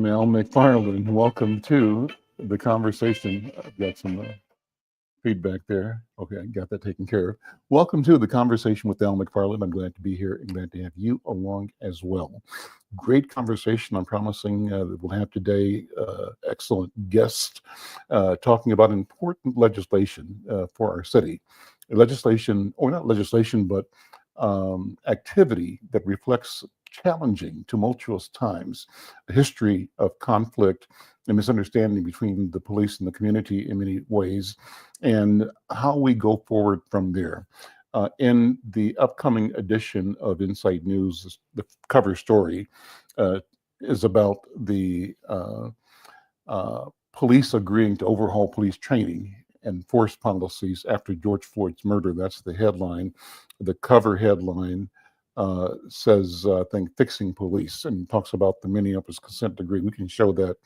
Al McFarlane. Welcome to the conversation. I've got some feedback there. Okay, I got that taken care of. Welcome to the conversation with Al McFarlane. I'm glad to be here and glad to have you along as well. Great conversation. I'm promising that we'll have today excellent guests talking about important legislation for our city. Legislation, or not legislation, but activity that reflects challenging, tumultuous times, a history of conflict and misunderstanding between the police and the community in many ways, and how we go forward from there. In the upcoming edition of Insight News, the cover story is about the police agreeing to overhaul police training and force policies after George Floyd's murder. That's the headline. The cover headline says, I think, fixing police, and talks about the Minneapolis consent decree. We can show that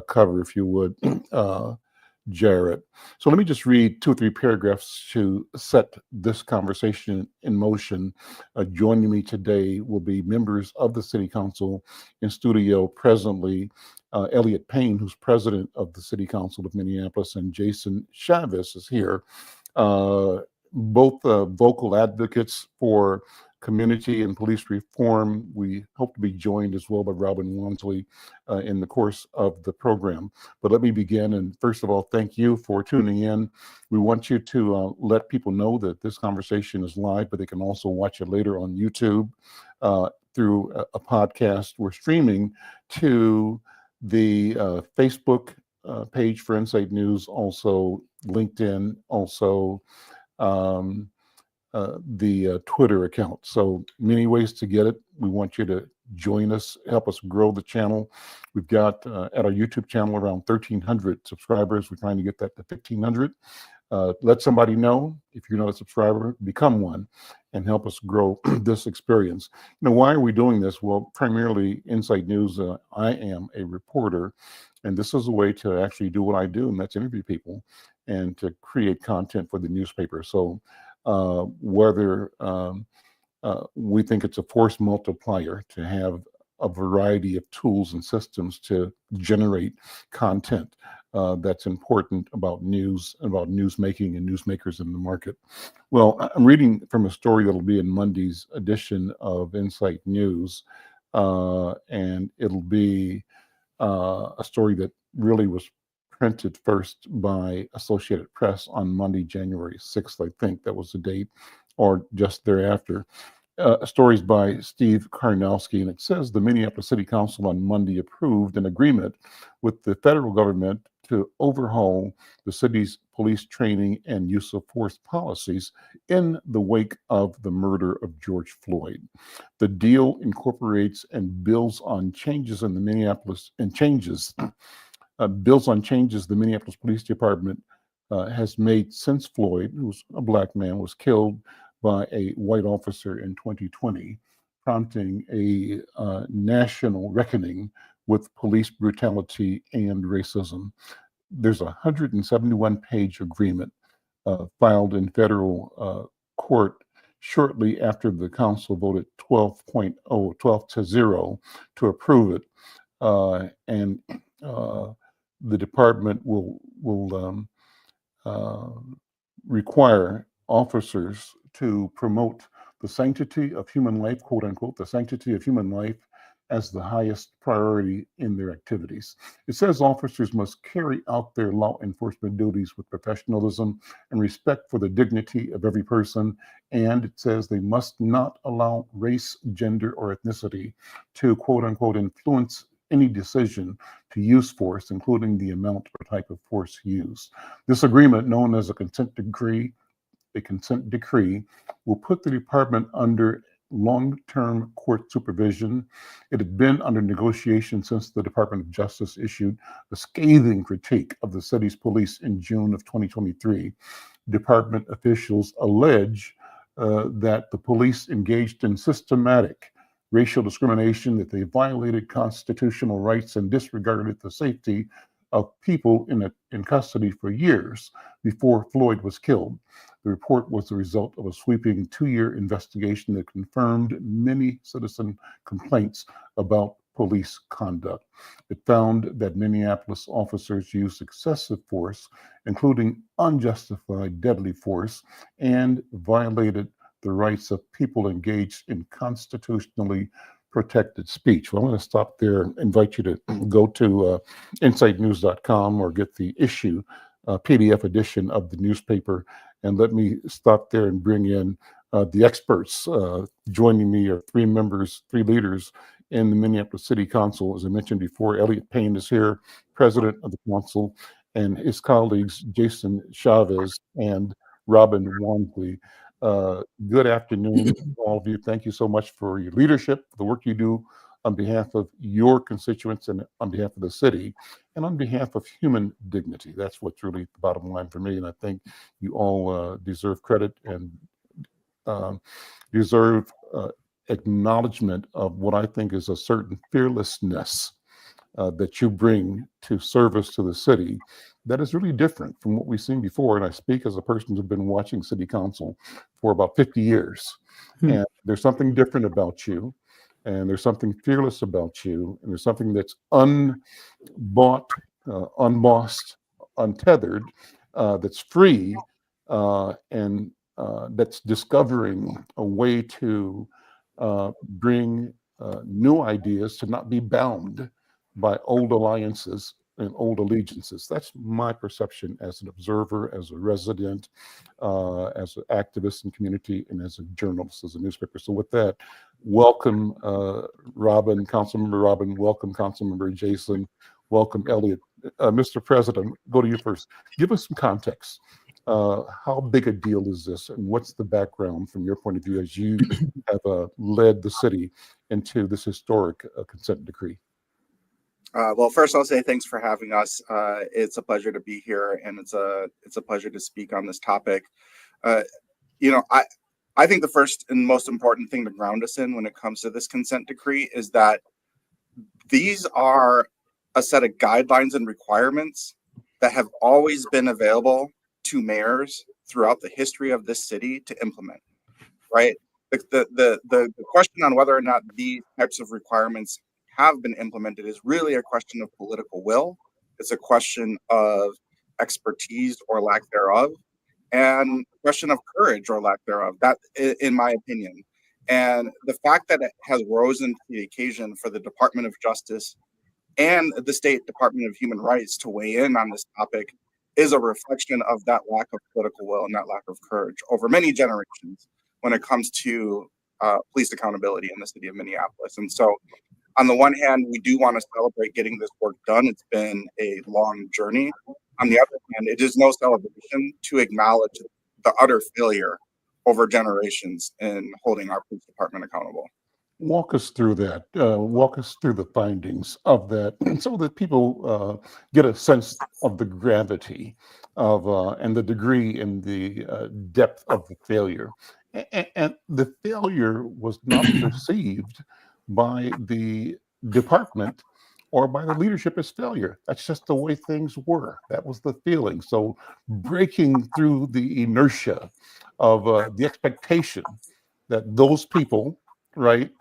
cover if you would, Jared. So let me just read 2 or 3 paragraphs to set this conversation in motion. Joining me today will be members of the City Council in studio presently. Elliott Payne, who's president of the City Council of Minneapolis, and Jason Chavez is here. Both vocal advocates for community and police reform. We hope to be joined as well by Robin Wonsley in the course of the program. But let me begin, and first of all, thank you for tuning in. We want you to let people know that this conversation is live, but they can also watch it later on YouTube through a podcast. We're streaming to the Facebook page for Insight News, also LinkedIn, also the Twitter account. So many ways to get it. We want you to join us, help us grow the channel. We've got at our YouTube channel around 1,300 subscribers. We're trying to get that to 1,500. Let somebody know. If you're not a subscriber, become one and help us grow this experience. Now, why are we doing this? Well, primarily Insight News. I am a reporter, and this is a way to actually do what I do, and that's interview people and to create content for the newspaper. So whether we think it's a force multiplier to have a variety of tools and systems to generate content that's important about news, about news making and newsmakers in the market. Well, I'm reading from a story that'll be in Monday's edition of Insight News, and it'll be a story that really was printed first by Associated Press on Monday, January 6th, I think that was the date, or just thereafter. Stories by Steve Karnowski, and it says the Minneapolis City Council on Monday approved an agreement with the federal government to overhaul the city's police training and use of force policies in the wake of the murder of George Floyd. The deal incorporates and builds on changes in the Minneapolis builds on changes the Minneapolis Police Department has made since Floyd, who's a black man, was killed by a white officer in 2020, prompting a national reckoning with police brutality and racism. There's a 171-page agreement filed in federal court shortly after the council voted 12-0 to approve it. And the department will require officers to promote the sanctity of human life, quote unquote, the sanctity of human life as the highest priority in their activities. It says officers must carry out their law enforcement duties with professionalism and respect for the dignity of every person. And it says they must not allow race, gender, or ethnicity to, quote unquote, influence any decision to use force, including the amount or type of force used. This agreement, known as a consent decree, will put the department under long-term court supervision. It had been under negotiation since the Department of Justice issued a scathing critique of the city's police in June of 2023. Department officials allege that the police engaged in systematic racial discrimination, that they violated constitutional rights and disregarded the safety of people in custody for years before Floyd was killed. The report was the result of a sweeping 2-year investigation that confirmed many citizen complaints about police conduct. It found that Minneapolis officers used excessive force, including unjustified deadly force, and violated the rights of people engaged in constitutionally protected speech. Well, I'm going to stop there and invite you to go to insightnews.com or get the issue PDF edition of the newspaper. And let me stop there and bring in the experts. Joining me are three leaders in the Minneapolis City Council. As I mentioned before, Elliott Payne is here, president of the council, and his colleagues, Jason Chavez and Robin Wonsley. Good afternoon, all of you. Thank you so much for your leadership, the work you do on behalf of your constituents and on behalf of the city, and on behalf of human dignity. That's what's really the bottom line for me, and I think you all deserve credit and deserve acknowledgement of what I think is a certain fearlessness that you bring to service to the city that is really different from what we've seen before. And I speak as a person who's been watching city council for about 50 years. And there's something different about you, and there's something fearless about you, and there's something that's unbought, unbossed, untethered, that's free, and that's discovering a way to bring new ideas, to not be bound by old alliances and old allegiances. That's my perception as an observer, as a resident, as an activist in community, and as a journalist, as a newspaper. So with that, welcome Robin, Councilmember Robin, welcome Councilmember Jason, welcome Elliott. Mr. President, go to you first. Give us some context. How big a deal is this, and what's the background from your point of view as you have led the city into this historic consent decree? Well, first I'll say thanks for having us. It's a pleasure to be here, and it's a pleasure to speak on this topic. I think the first and most important thing to ground us in when it comes to this consent decree is that these are a set of guidelines and requirements that have always been available to mayors throughout the history of this city to implement, right? The question on whether or not these types of requirements have been implemented is really a question of political will. It's a question of expertise or lack thereof, and a question of courage or lack thereof, that in my opinion. And the fact that it has risen to the occasion for the Department of Justice and the State Department of Human Rights to weigh in on this topic is a reflection of that lack of political will and that lack of courage over many generations when it comes to police accountability in the city of Minneapolis. And so on the one hand, we do want to celebrate getting this work done. It's been a long journey. On the other hand, it is no celebration to acknowledge the utter failure over generations in holding our police department accountable. Walk us through that. Walk us through the findings of that, so that people get a sense of the gravity of and the degree and the depth of the failure. And the failure was not perceived by the department or by the leadership as failure. That's just the way things were. That was the feeling. So breaking through the inertia of the expectation that those people, right,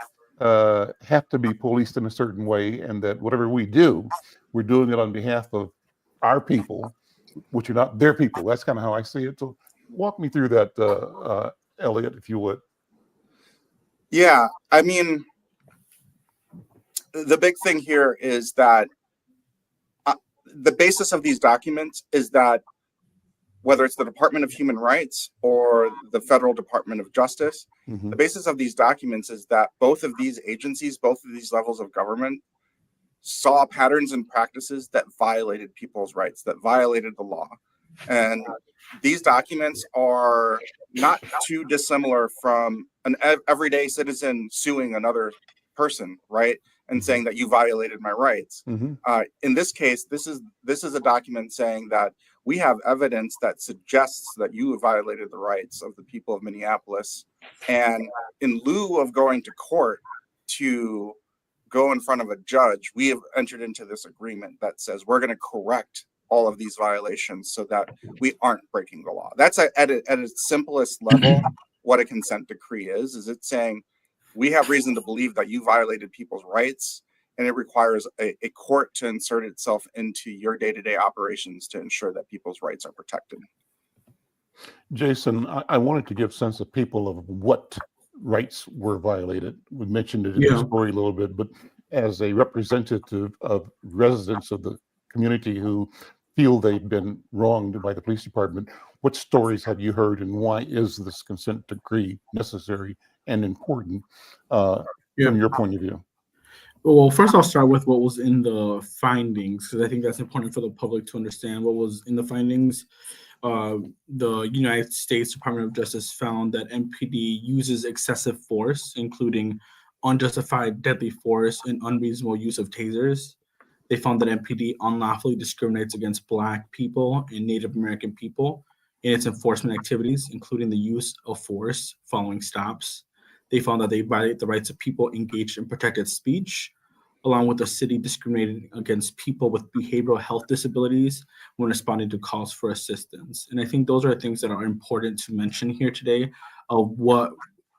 have to be policed in a certain way, and that whatever we do, we're doing it on behalf of our people, which are not their people. That's kind of how I see it. So walk me through that, Elliott, if you would. Yeah, I mean, the big thing here is that the basis of these documents is that whether it's the Department of Human Rights or the Federal Department of Justice, the basis of these documents is that both of these agencies, both of these levels of government, saw patterns and practices that violated people's rights, that violated the law. And these documents are not too dissimilar from an everyday citizen suing another person, right, and saying that you violated my rights. In this case, this is a document saying that we have evidence that suggests that you have violated the rights of the people of Minneapolis. And in lieu of going to court to go in front of a judge, we have entered into this agreement that says we're going to correct all of these violations so that we aren't breaking the law. That's at its simplest level what a consent decree is it saying we have reason to believe that you violated people's rights, and it requires a court to insert itself into your day-to-day operations to ensure that people's rights are protected. Jason, I wanted to give sense of people of what rights were violated. We mentioned it in the story a little bit, but as a representative of residents of the community who feel they've been wronged by the police department, what stories have you heard, and why is this consent decree necessary and important from your point of view? Well, first I'll start with what was in the findings, because I think that's important for the public to understand what was in the findings. The United States Department of Justice found that MPD uses excessive force, including unjustified deadly force and unreasonable use of tasers. They found that MPD unlawfully discriminates against Black people and Native American people in its enforcement activities, including the use of force following stops. They found that they violate the rights of people engaged in protected speech, along with the city discriminating against people with behavioral health disabilities when responding to calls for assistance. And I think those are things that are important to mention here today of what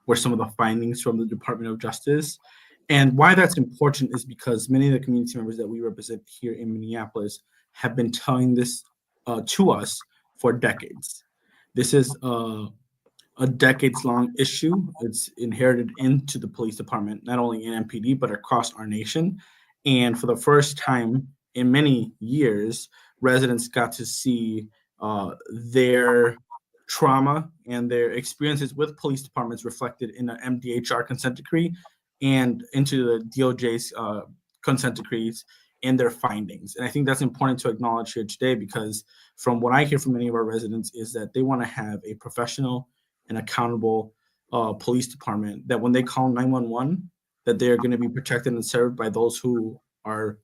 were some of the findings from the Department of Justice. And why that's important is because many of the community members that we represent here in Minneapolis have been telling this to us for decades. This is a decades-long issue. It's inherited into the police department, not only in MPD, but across our nation. And for the first time in many years, residents got to see their trauma and their experiences with police departments reflected in the MDHR consent decree and into the DOJ's consent decrees and their findings. And I think that's important to acknowledge here today, because from what I hear from many of our residents is that they want to have a professional and accountable police department, that when they call 911, that they are going to be protected and served by those who are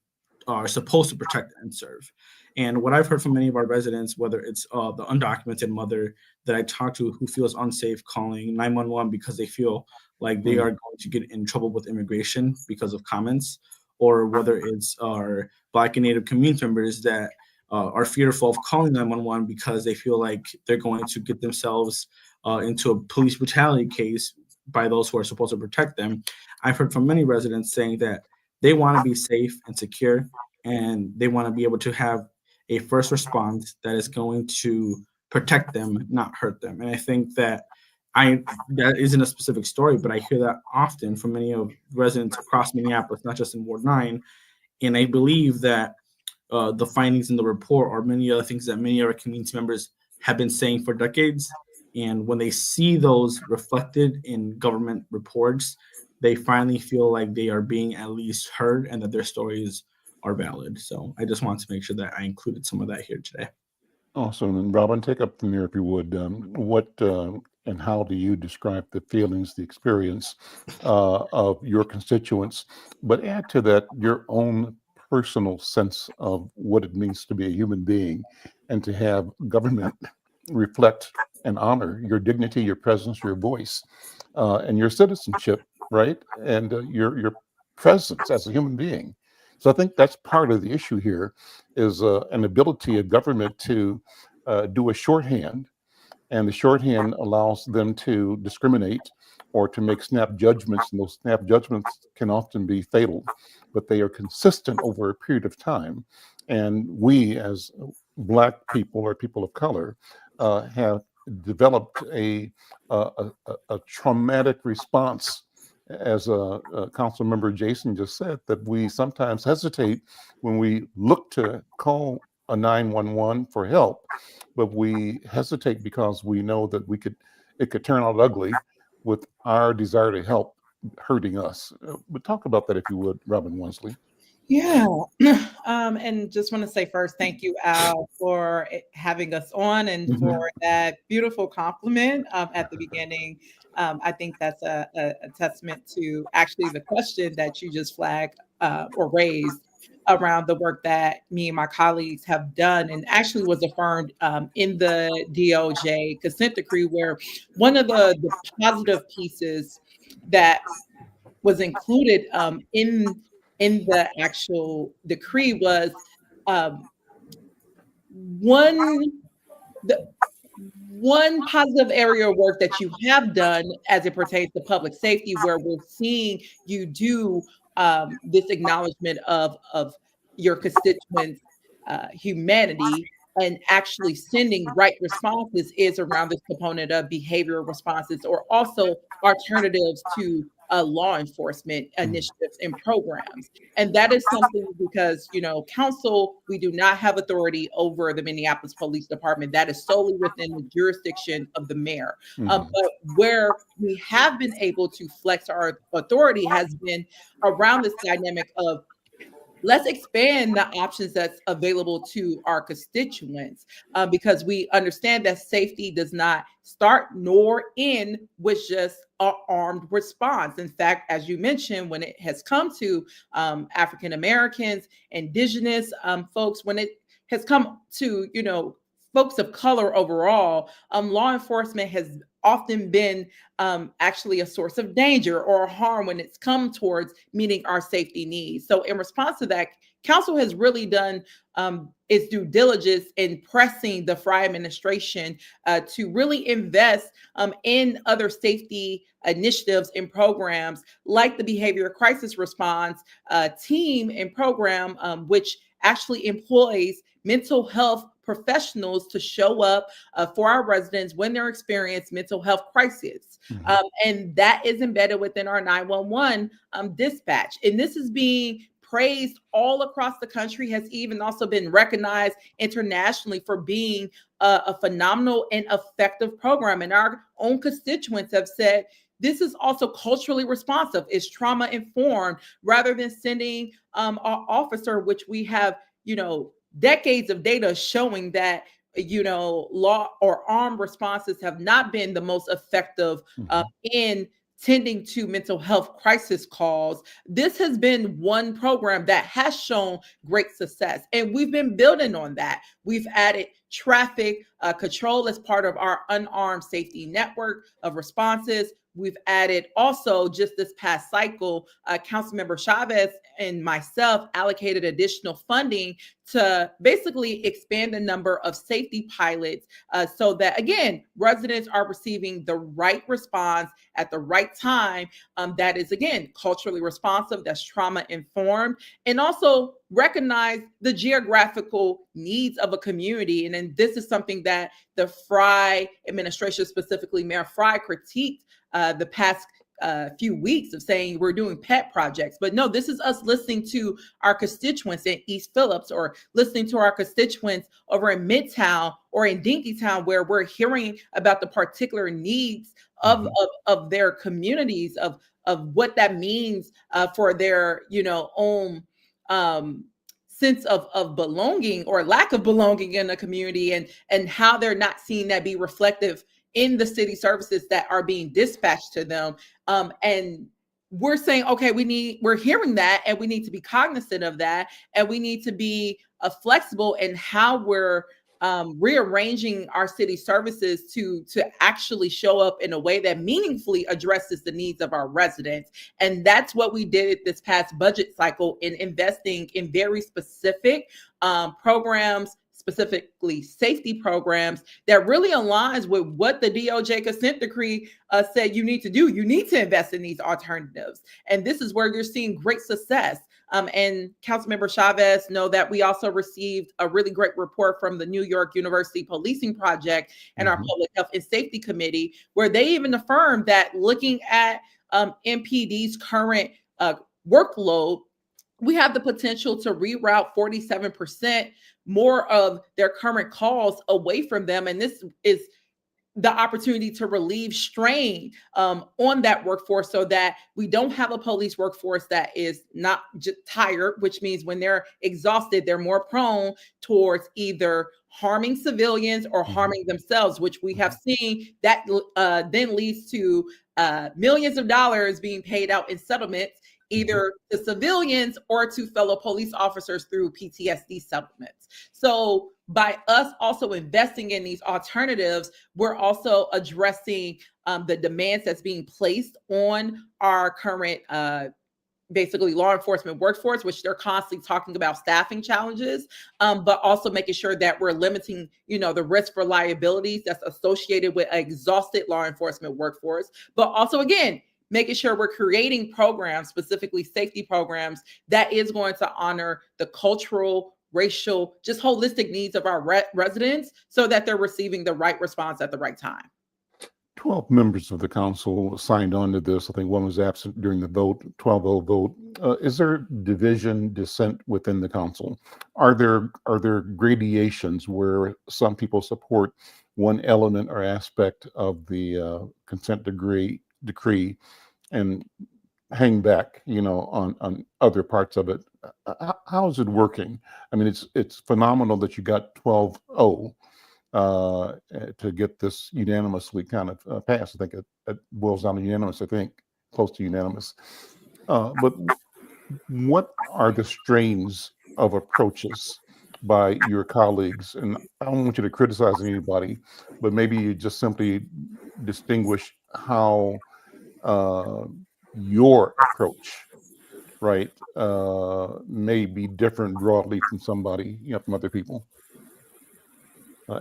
supposed to protect and serve. And what I've heard from many of our residents, whether it's the undocumented mother that I talk to who feels unsafe calling 911 because they feel like they are going to get in trouble with immigration because of comments, or whether it's our Black and Native community members that are fearful of calling 911 because they feel like they're going to get themselves into a police brutality case by those who are supposed to protect them. I've heard from many residents saying that they want to be safe and secure, and they want to be able to have a first response that is going to protect them, not hurt them. And I think that that isn't a specific story, but I hear that often from many of residents across Minneapolis, not just in Ward 9. And I believe that the findings in the report are many other things that many of our community members have been saying for decades. And when they see those reflected in government reports, they finally feel like they are being at least heard and that their stories are valid. So I just wanted to make sure that I included some of that here today. Awesome. And Robin, take up from here if you would. What and how do you describe the feelings, the experience of your constituents, but add to that your own personal sense of what it means to be a human being and to have government reflect and honor your dignity, your presence, your voice, and your citizenship, right? And your presence as a human being. So I think that's part of the issue here is an ability of government to do a shorthand, and the shorthand allows them to discriminate or to make snap judgments, and those snap judgments can often be fatal, but they are consistent over a period of time. And we as Black people or people of color have developed a traumatic response, as Council Member Jason just said, that we sometimes hesitate when we look to call a 911 for help, but we hesitate because we know that it could turn out ugly with our desire to help hurting us. But talk about that if you would, Robin Wonsley. Yeah, and just want to say first, thank you, Al, for having us on and for that beautiful compliment at the beginning. I think that's a testament to actually the question that you just flagged or raised around the work that me and my colleagues have done, and actually was affirmed in the DOJ consent decree, where one of the positive pieces that was included in the actual decree was one positive area of work that you have done as it pertains to public safety, where we're seeing you do this acknowledgement of your constituents' humanity and actually sending right responses, is around this component of behavioral responses, or also alternatives to law enforcement initiatives and programs. And that is something, because, council, we do not have authority over the Minneapolis Police Department. That is solely within the jurisdiction of the mayor. But where we have been able to flex our authority has been around this dynamic of, let's expand the options that's available to our constituents, because we understand that safety does not start nor end with just an armed response. In fact, as you mentioned, when it has come to African Americans, indigenous folks, when it has come to, folks of color overall, law enforcement has often been actually a source of danger or harm when it's come towards meeting our safety needs. So in response to that, council has really done its due diligence in pressing the Frye administration to really invest in other safety initiatives and programs, like the Behavior Crisis Response team and program, which actually employs mental health professionals to show up for our residents when they're experiencing mental health crisis. And that is embedded within our 911 dispatch. And this is being praised all across the country, has even also been recognized internationally for being a phenomenal and effective program. And our own constituents have said, this is also culturally responsive, it's trauma informed, rather than sending an officer, which we have, decades of data showing that, law or armed responses have not been the most effective in tending to mental health crisis calls. This has been one program that has shown great success, and we've been building on that. We've added traffic control as part of our unarmed safety network of responses. We've added also, just this past cycle, Council Member Chavez and myself allocated additional funding to basically expand the number of safety pilots so that, again, residents are receiving the right response at the right time. That is, again, culturally responsive, that's trauma informed, and also recognize the geographical needs of a community. And then this is something that the Frye administration, specifically Mayor Frye, critiqued the past few weeks, of saying we're doing pet projects. But no, this is us listening to our constituents in East Phillips, or listening to our constituents over in Midtown or in Dinkytown, where we're hearing about the particular needs of their communities, of what that means for their own sense of belonging or lack of belonging in a community, and how they're not seeing that be reflective in the city services that are being dispatched to them. And we're saying, okay, we're hearing that, and we need to be cognizant of that, and we need to be flexible in how we're rearranging our city services to actually show up in a way that meaningfully addresses the needs of our residents. And that's what we did this past budget cycle, in investing in very specific programs, specifically safety programs, that really aligns with what the DOJ consent decree said you need to do. You need to invest in these alternatives. And this is where you're seeing great success. And Councilmember Chavez know that we also received a really great report from the New York University Policing Project and our Public Health and Safety Committee, where they even affirmed that, looking at MPD's current workload, we have the potential to reroute 47% more of their current calls away from them. And this is the opportunity to relieve strain on that workforce, so that we don't have a police workforce that is not just tired, which means when they're exhausted, they're more prone towards either harming civilians or harming themselves, which we have seen that then leads to millions of dollars being paid out in settlements, either to civilians or to fellow police officers through PTSD settlements. So by us also investing in these alternatives, we're also addressing the demands that's being placed on our current basically law enforcement workforce, which they're constantly talking about staffing challenges, but also making sure that we're limiting, the risk for liabilities that's associated with an exhausted law enforcement workforce. But also, again, making sure we're creating programs, specifically safety programs, that is going to honor the cultural, racial, just holistic needs of our residents so that they're receiving the right response at the right time. 12 members of the council signed on to this. I think one was absent during the vote, 12-0 vote. Is there division, dissent within the council? Are there gradations where some people support one element or aspect of the consent decree and hang back, on other parts of it? How is it working? I mean, it's phenomenal that you got 12-0. To get this unanimously kind of passed. I think it boils down to unanimous, I think, close to unanimous. But what are the strains of approaches by your colleagues? And I don't want you to criticize anybody, but maybe you just simply distinguish how your approach, right, may be different broadly from somebody, from other people.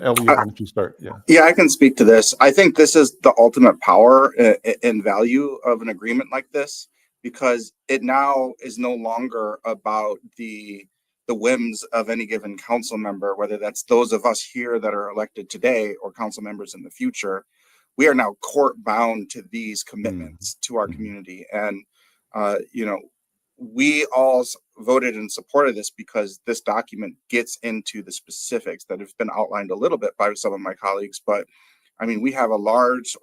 Elliott, why don't you start? Yeah, I can speak to this. I think this is the ultimate power and value of an agreement like this, because it now is no longer about the whims of any given council member, whether that's those of us here that are elected today or council members in the future. We are now court bound to these commitments to our community. And, we all voted in support of this because this document gets into the specifics that have been outlined a little bit by some of my colleagues. But I mean, we have a large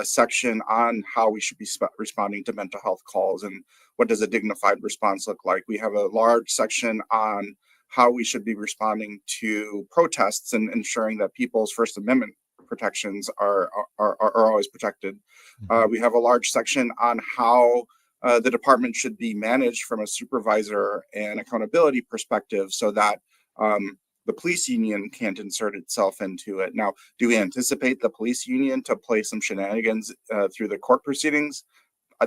section on how we should be responding to mental health calls and what does a dignified response look like. We have a large section on how we should be responding to protests and ensuring that people's First Amendment protections are always protected. We have a large section on how the department should be managed from a supervisor and accountability perspective so that the police union can't insert itself into it. Now, do we anticipate the police union to play some shenanigans through the court proceedings?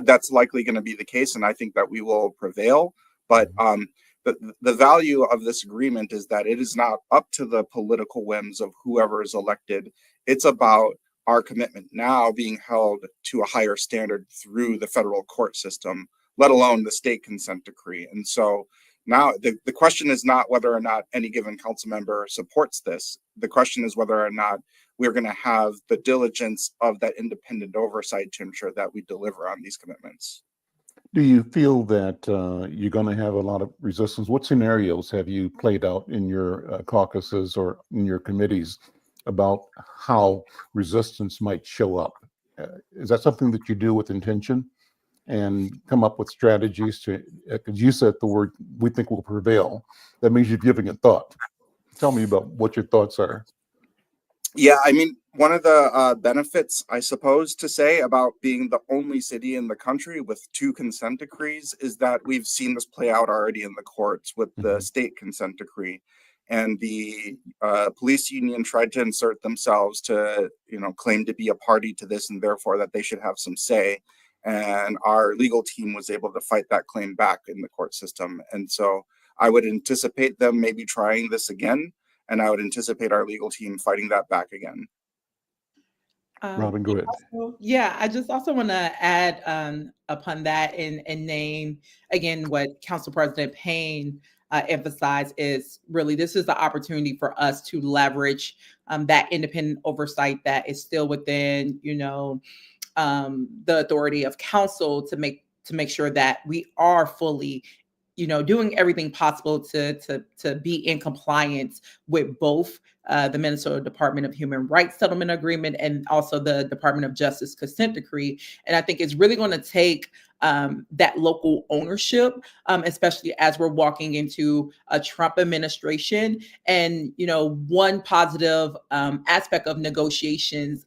That's likely going to be the case, and I think that we will prevail. But the value of this agreement is that it is not up to the political whims of whoever is elected. It's about our commitment now being held to a higher standard through the federal court system, let alone the state consent decree. And so now the question is not whether or not any given council member supports this. The question is whether or not we're going to have the diligence of that independent oversight to ensure that we deliver on these commitments. Do you feel that you're going to have a lot of resistance? What scenarios have you played out in your caucuses or in your committees about how resistance might show up? Is that something that you do with intention and come up with strategies to, because you said the word, we think will prevail. That means you're giving it thought. Tell me about what your thoughts are. Yeah, I mean, one of the benefits, I suppose, to say about being the only city in the country with 2 consent decrees is that we've seen this play out already in the courts with the state consent decree. And the police union tried to insert themselves to, claim to be a party to this and therefore that they should have some say. And our legal team was able to fight that claim back in the court system. And so I would anticipate them maybe trying this again. And I would anticipate our legal team fighting that back again. Robin, go ahead. I just also want to add upon that and name again what Council President Payne emphasized is really this is the opportunity for us to leverage that independent oversight that is still within the authority of council to make sure that we are fully doing everything possible to be in compliance with both the Minnesota Department of Human Rights Settlement Agreement and also the Department of Justice Consent Decree. And I think it's really going to take that local ownership, especially as we're walking into a Trump administration. And, one positive aspect of negotiations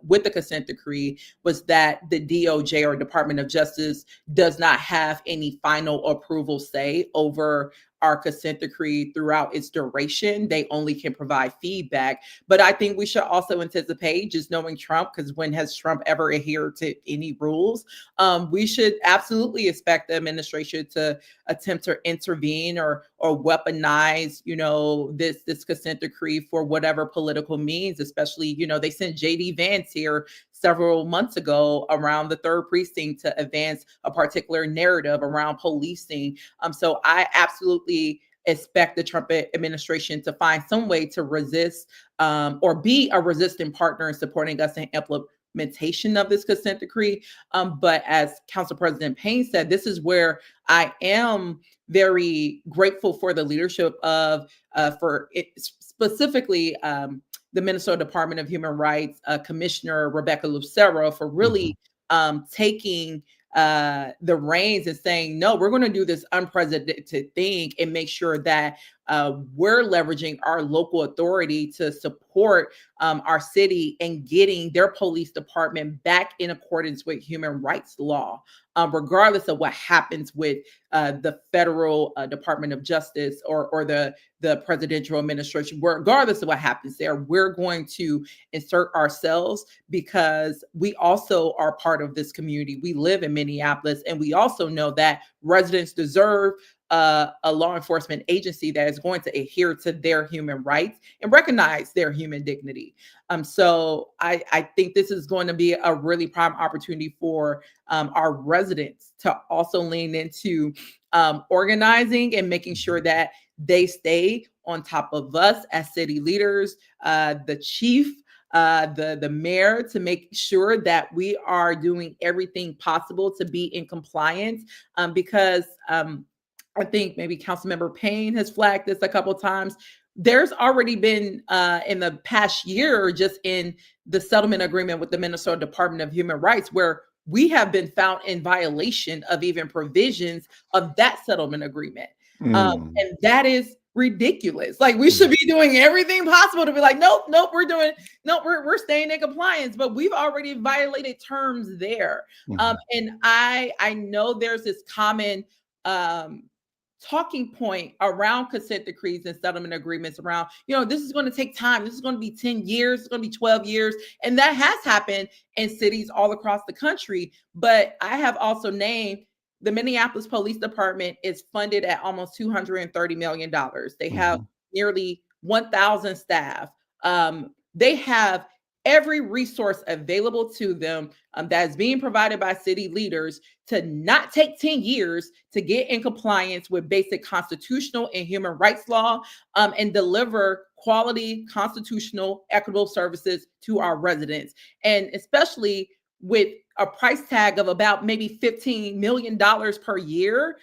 with the consent decree was that the DOJ or Department of Justice does not have any final approval say over our consent decree throughout its duration. They only can provide feedback. But I think we should also anticipate, just knowing Trump, because when has Trump ever adhered to any rules? We should absolutely expect the administration to attempt to intervene or weaponize, this consent decree for whatever political means, especially, they sent J.D. Vance here several months ago around the 3rd precinct to advance a particular narrative around policing. So I absolutely expect the Trump administration to find some way to resist or be a resistant partner in supporting us in implementation of this consent decree. But as Council President Payne said, this is where I am very grateful for the leadership of, for it, specifically, the Minnesota Department of Human Rights Commissioner Rebecca Lucero for really taking the reins and saying, no, we're going to do this unprecedented thing and make sure that we're leveraging our local authority to support our city and getting their police department back in accordance with human rights law, regardless of what happens with the federal Department of Justice or the presidential administration. Regardless of what happens there, we're going to insert ourselves because we also are part of this community. We live in Minneapolis, and we also know that residents deserve a law enforcement agency that is going to adhere to their human rights and recognize their human dignity. So I think this is going to be a really prime opportunity for our residents to also lean into organizing and making sure that they stay on top of us as city leaders, the chief, the mayor, to make sure that we are doing everything possible to be in compliance, because I think maybe Councilmember Payne has flagged this a couple of times. There's already been in the past year, just in the settlement agreement with the Minnesota Department of Human Rights, where we have been found in violation of even provisions of that settlement agreement. And that is ridiculous. Like, we should be doing everything possible to be like, nope, we're staying in compliance, but we've already violated terms there. And I know there's this common talking point around consent decrees and settlement agreements around, this is going to take time. This is going to be 10 years. It's going to be 12 years. And that has happened in cities all across the country. But I have also named the Minneapolis Police Department is funded at almost $230 million. They have nearly 1,000 staff. They have every resource available to them that is being provided by city leaders to not take 10 years to get in compliance with basic constitutional and human rights law, and deliver quality, constitutional, equitable services to our residents. And especially with a price tag of about maybe $15 million per year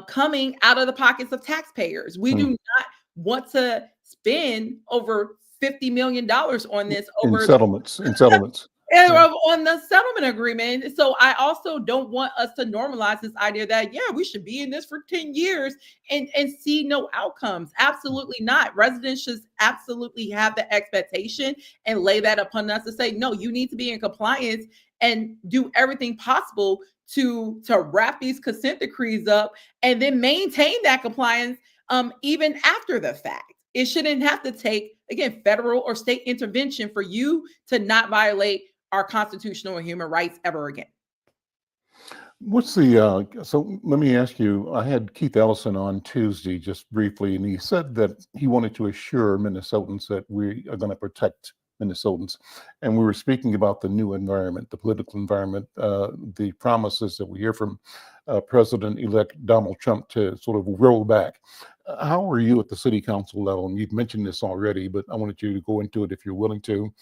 coming out of the pockets of taxpayers. We do not want to spend over $50 million on this over settlements. On the settlement agreement. So I also don't want us to normalize this idea that, we should be in this for 10 years and see no outcomes. Absolutely not. Residents should absolutely have the expectation and lay that upon us to say, no, you need to be in compliance and do everything possible to wrap these consent decrees up and then maintain that compliance even after the fact. It shouldn't have to take, again, federal or state intervention for you to not violate our constitutional and human rights ever again. What's the, so let me ask you, I had Keith Ellison on Tuesday just briefly, and he said that he wanted to assure Minnesotans that we are going to protect Minnesotans. And we were speaking about the new environment, the political environment, the promises that we hear from President-elect Donald Trump to sort of roll back. How are you at the city council level? And you've mentioned this already, but I wanted you to go into it if you're willing to.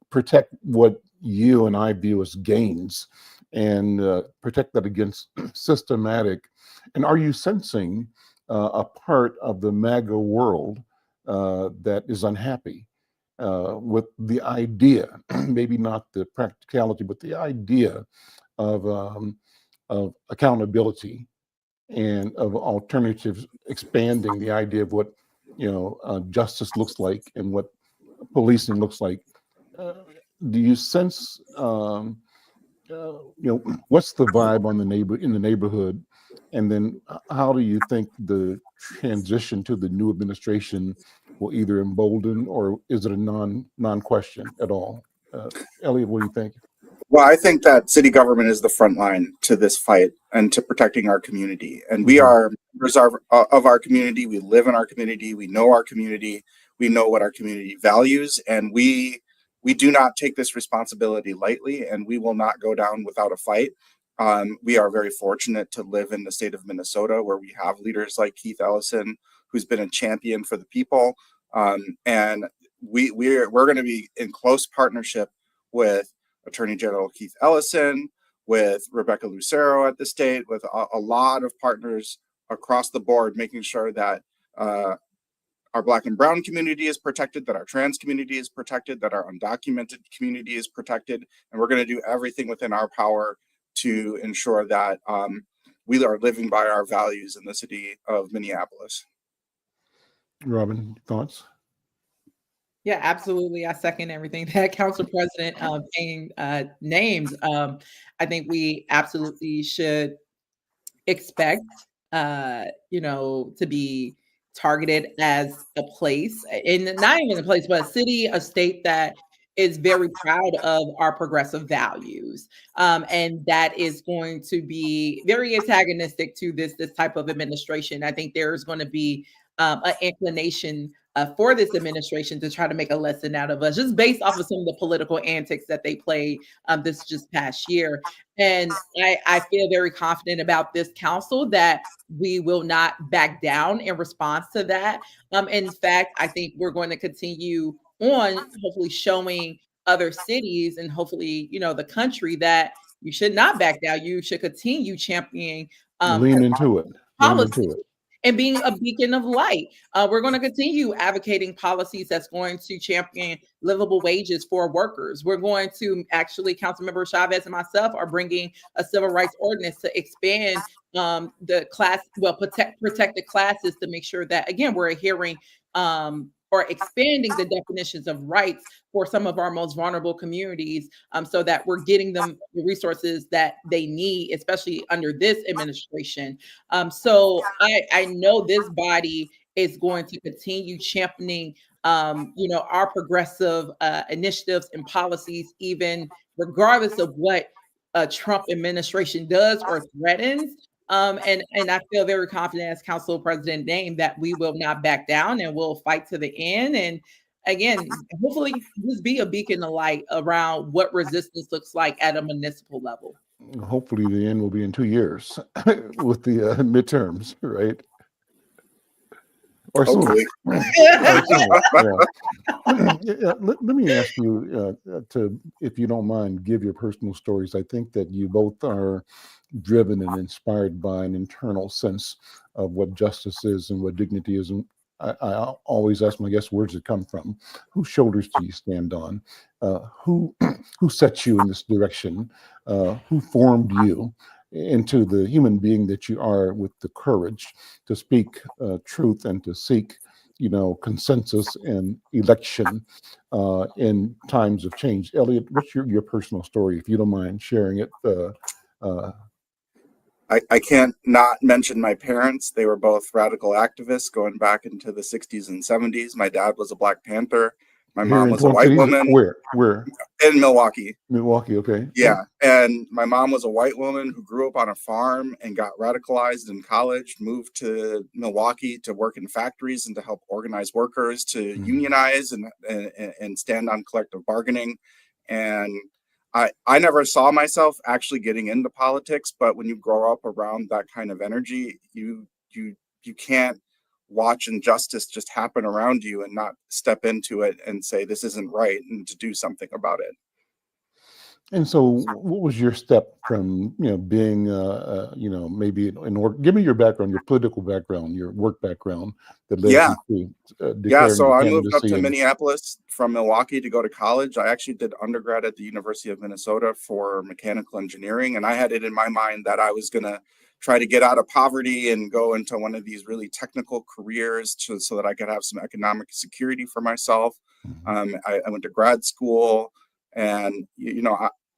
Protect what you and I view as gains and protect that against systematic. And are you sensing a part of the MAGA world that is unhappy with the idea, maybe not the practicality, but the idea of accountability and of alternatives, expanding the idea of what justice looks like and what policing looks like? Do you sense what's the vibe on in the neighborhood And then how do you think the transition to the new administration will either embolden, or is it a non-question at all? Elliott, what do you think? Well, I think that city government is the front line to this fight and to protecting our community. And we are members of our community. We live in our community. We know our community. We know what our community values. And we do not take this responsibility lightly, and we will not go down without a fight. We are very fortunate to live in the state of Minnesota, where we have leaders like Keith Ellison, who's been a champion for the people. And we're going to be in close partnership with Attorney General Keith Ellison, with Rebecca Lucero at the state, with a lot of partners across the board, making sure that our Black and Brown community is protected, that our trans community is protected, that our undocumented community is protected. And we're going to do everything within our power to ensure that we are living by our values in the city of Minneapolis. Robin, thoughts? Yeah, absolutely. I second everything that Council President Payne named. I think we absolutely should expect, to be targeted as a place, and not even a place, but a city, a state that is very proud of our progressive values. And that is going to be very antagonistic to this type of administration. I think there's going to be an inclination for this administration to try to make a lesson out of us, just based off of some of the political antics that they played this just past year. And I feel very confident about this council that we will not back down in response to that. In fact, I think we're going to continue on, hopefully showing other cities and hopefully, the country, that you should not back down. You should continue championing Lean into it. Policy. And being a beacon of light. We're going to continue advocating policies that's going to champion livable wages for workers. We're going to actually, Councilmember Chavez and myself are bringing a civil rights ordinance to expand the class, protected classes, to make sure that, again, we're adhering or expanding the definitions of rights for some of our most vulnerable communities, so that we're getting them the resources that they need, especially under this administration. So I know this body is going to continue championing, our progressive initiatives and policies, even regardless of what a Trump administration does or threatens. And I feel very confident, as Council President named, that we will not back down and we'll fight to the end. And again, hopefully just be a beacon of light around what resistance looks like at a municipal level. Hopefully the end will be in 2 years with the midterms, right? Or sooner. Yeah. Let me ask you to, if you don't mind, give your personal stories. I think that you both are driven and inspired by an internal sense of what justice is and what dignity is. And I always ask my guests, where does it come from? Whose shoulders do you stand on? Who set you in this direction? Who formed you into the human being that you are, with the courage to speak truth and to seek, consensus and election in times of change? Elliott, what's your personal story, if you don't mind sharing it? I can't not mention my parents. They were both radical activists going back into the 60s and 70s. My dad was a Black Panther. My mom was a white woman. Where? In Milwaukee. Milwaukee, okay. Yeah. And my mom was a white woman who grew up on a farm and got radicalized in college, moved to Milwaukee to work in factories and to help organize workers, to unionize and stand on collective bargaining. And I never saw myself actually getting into politics, but when you grow up around that kind of energy, you can't watch injustice just happen around you and not step into it and say, this isn't right, and to do something about it. And so what was your step from, being, maybe give me your background, your political background, your work background that led you to so I moved up to Minneapolis from Milwaukee to go to college. I actually did undergrad at the University of Minnesota for mechanical engineering. And I had it in my mind that I was going to try to get out of poverty and go into one of these really technical careers so that I could have some economic security for myself. I went to grad school. And,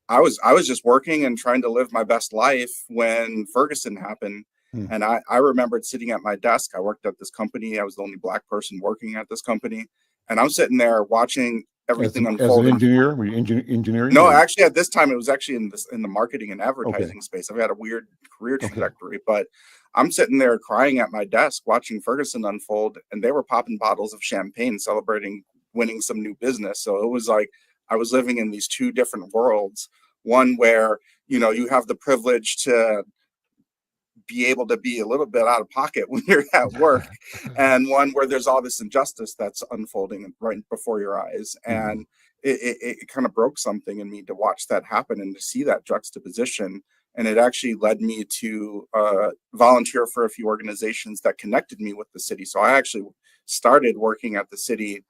I was just working and trying to live my best life when Ferguson happened. And I remembered sitting at my desk. I worked at this company. I was the only Black person working at this company. And I'm sitting there watching everything unfold. As an engineer? Were you engineering? No, or? actually, at this time, it was actually in the marketing and advertising Okay. space. I've had a weird career Okay. trajectory, but I'm sitting there crying at my desk watching Ferguson unfold, and they were popping bottles of champagne, celebrating winning some new business. So it was like I was living in these two different worlds. One where, you know, you have the privilege to be able to be a little bit out of pocket when you're at work, and one where there's all this injustice that's unfolding right before your eyes. And it kind of broke something in me to watch that happen and to see that juxtaposition. And it actually led me to volunteer for a few organizations that connected me with the city. So I actually started working at the city,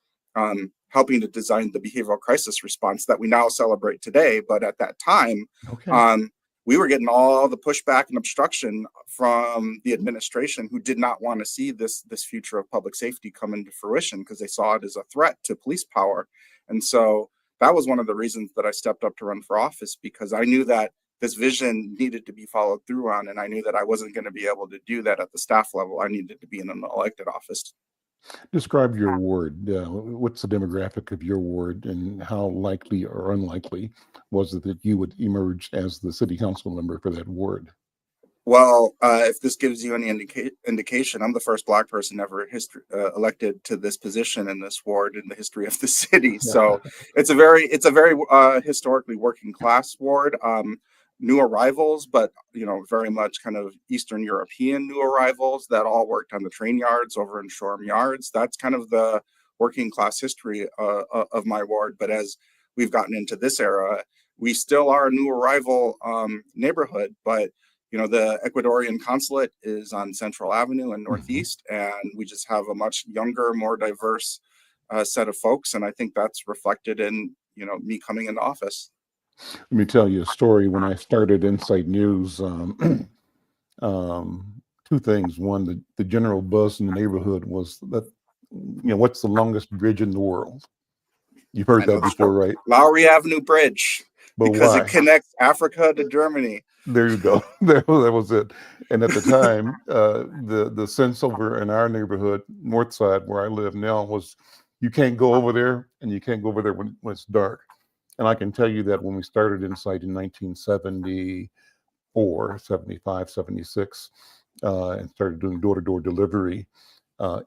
helping to design the behavioral crisis response that we now celebrate today. But at that time, we were getting all the pushback and obstruction from the administration, who did not want to see this future of public safety come into fruition because they saw it as a threat to police power. And so that was one of the reasons that I stepped up to run for office, because I knew that this vision needed to be followed through on, and I knew that I wasn't going to be able to do that at the staff level. I needed to be in an elected office. Describe your ward. What's the demographic of your ward, and how likely or unlikely was it that you would emerge as the city council member for that ward? Well, if this gives you any indication, I'm the first Black person ever elected to this position in this ward in the history of the city. So it's a very historically working class ward. New arrivals, but very much kind of Eastern European new arrivals that all worked on the train yards over in Shoreham Yards. That's kind of the working class history of my ward. But as we've gotten into this era, we still are a new arrival neighborhood, but the Ecuadorian consulate is on Central Avenue and Northeast, and we just have a much younger, more diverse set of folks. And I think that's reflected in, me coming into office. Let me tell you a story. When I started Insight News, two things. One, the general buzz in the neighborhood was that, what's the longest bridge in the world? You've heard that before, right? Lowry Avenue Bridge, but because why? It connects Africa to Germany. There you go. That was it. And at the time, the sense over in our neighborhood, North Side, where I live now, was you can't go over there, and you can't go over there when it's dark. And I can tell you that when we started Insight in 1974, 75, 76, and started doing door-to-door delivery,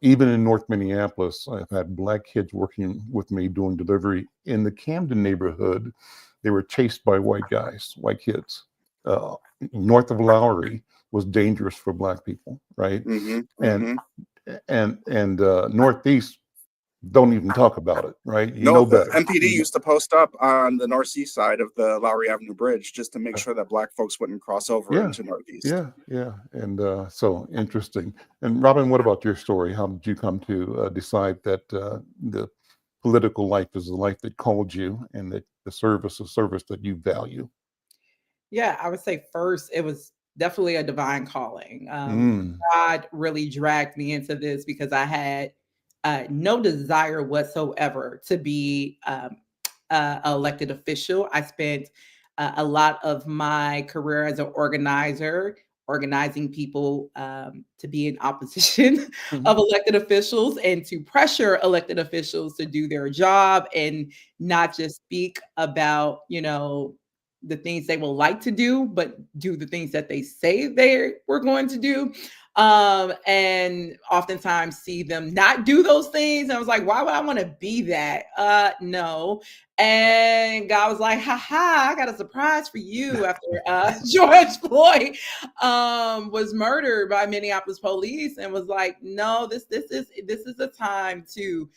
even in North Minneapolis, I've had Black kids working with me doing delivery. In the Camden neighborhood, they were chased by white kids. North of Lowry was dangerous for Black people, right? And Northeast, don't even talk about it, right? You know better. MPD used to post up on the northeast side of the Lowry Avenue Bridge just to make sure that Black folks wouldn't cross over into Northeast. Yeah. And so interesting. And Robin, what about your story? How did you come to decide that the political life is the life that called you, and that the service is service that you value? Yeah, I would say first, it was definitely a divine calling. God really dragged me into this because I had no desire whatsoever to be an elected official. I spent a lot of my career as an organizer, organizing people to be in opposition of elected officials and to pressure elected officials to do their job and not just speak about, the things they will like to do, but do the things that they say they were going to do. And oftentimes see them not do those things. And I was like, why would I want to be that? No. And God was like, I got a surprise for you after George Floyd was murdered by Minneapolis police, and was like, no, this is a time to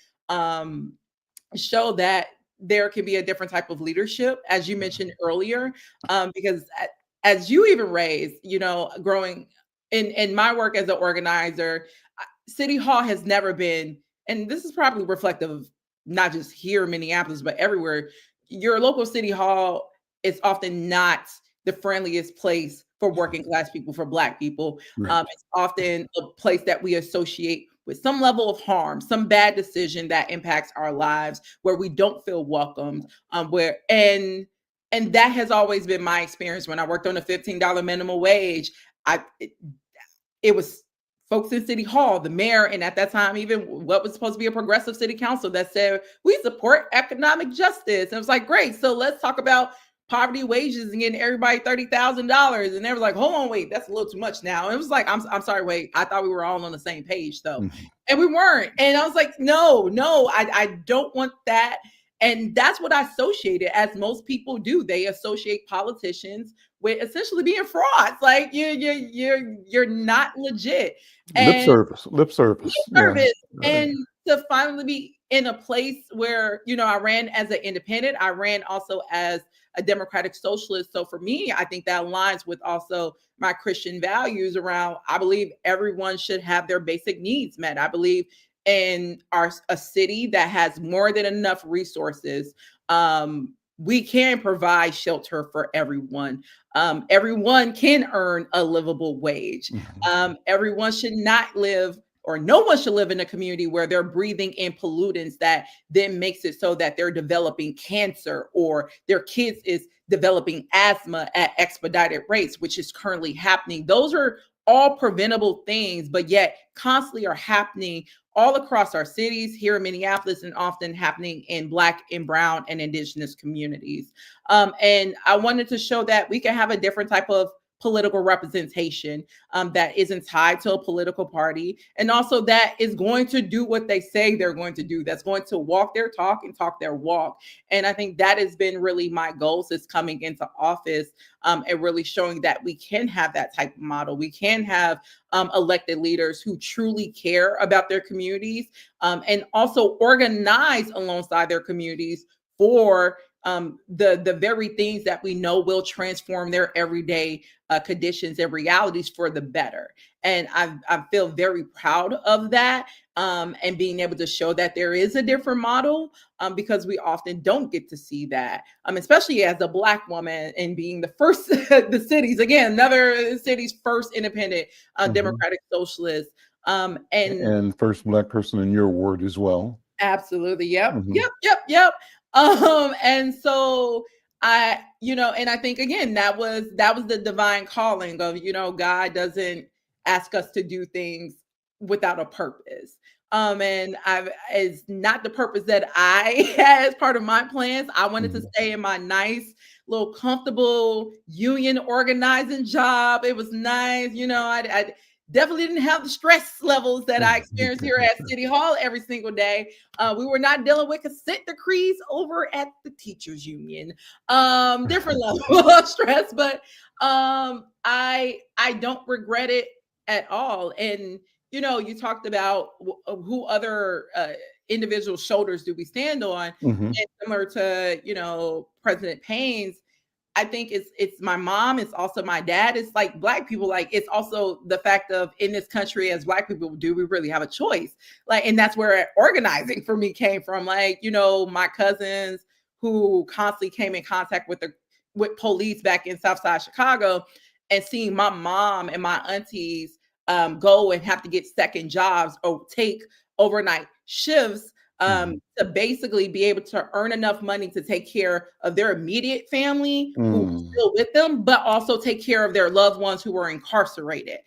show that there can be a different type of leadership, as you mentioned earlier, because as you even raised, growing in my work as an organizer, City Hall has never been, and this is probably reflective of not just here in Minneapolis, but everywhere. Your local City Hall is often not the friendliest place for working class people, for Black people. Right. It's often a place that we associate with some level of harm, some bad decision that impacts our lives, where we don't feel welcomed, and that has always been my experience when I worked on a $15 minimum wage. it was folks in City Hall, the mayor, and at that time, even what was supposed to be a progressive city council that said, we support economic justice. And it was like, great. So let's talk about poverty wages and getting everybody $30,000. And they were like, hold on, wait, that's a little too much now. And it was like, I'm sorry, wait, I thought we were all on the same page though. Mm-hmm. And we weren't. And I was like, no, I don't want that. And that's what I associated, as most people do. They associate politicians with essentially being frauds. Like you're not legit. Lip service. Yeah. And to finally be in a place where, I ran as an independent. I ran also as a democratic socialist. So for me, I think that aligns with also my Christian values around, I believe everyone should have their basic needs met. I believe in a city that has more than enough resources. We can provide shelter for everyone. Everyone can earn a livable wage. Everyone should not live, or no one should live in a community where they're breathing in pollutants that then makes it so that they're developing cancer, or their kids is developing asthma at expedited rates, which is currently happening. Those are all preventable things, but yet constantly are happening all across our cities here in Minneapolis, and often happening in Black and Brown and Indigenous communities. And I wanted to show that we can have a different type of political representation that isn't tied to a political party, and also that is going to do what they say they're going to do, that's going to walk their talk and talk their walk. And I think that has been really my goal since coming into office, and really showing that we can have that type of model. We can have elected leaders who truly care about their communities, and also organize alongside their communities for the very things that we know will transform their everyday conditions and realities for the better. And I feel very proud of that, and being able to show that there is a different model, because we often don't get to see that, especially as a Black woman, and being the first, the city's, again, another city's first independent democratic socialist. And first Black person in your ward as well. Absolutely. Yep. Yep. And so and I think, again, that was the divine calling of, God doesn't ask us to do things without a purpose. And it's not the purpose that I had as part of my plans. I wanted to stay in my nice little comfortable union organizing job. It was nice. I definitely didn't have the stress levels that I experienced here at City Hall every single day. We were not dealing with consent decrees over at the teachers union. Different level of stress, but I don't regret it at all. And you talked about who other individual shoulders do we stand on, and similar to President Payne's. I think it's my mom. It's also my dad. It's like Black people. Like, it's also the fact of, in this country, as Black people, do we really have a choice? Like, and that's where organizing for me came from. Like, my cousins who constantly came in contact with police back in Southside Chicago, and seeing my mom and my aunties go and have to get second jobs or take overnight shifts to basically be able to earn enough money to take care of their immediate family who were still with them, but also take care of their loved ones who were incarcerated.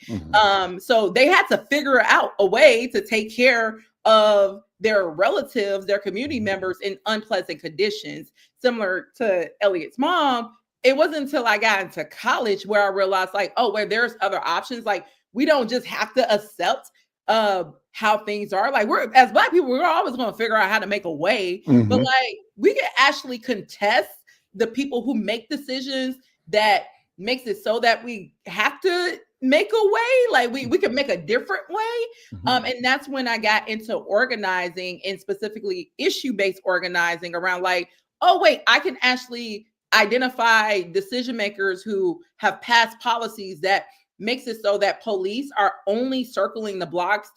So they had to figure out a way to take care of their relatives, their community members, in unpleasant conditions. Similar to Elliott's mom, it wasn't until I got into college where I realized, like, oh, where there's other options. Like, we don't just have to accept how things are. Like, we're, as Black people, we're always going to figure out how to make a way, but like, we can actually contest the people who make decisions that makes it so that we have to make a way. Like, we can make a different way. And that's when I got into organizing, and specifically issue-based organizing around, like, oh wait, I can actually identify decision makers who have passed policies that makes it so that police are only circling the blocks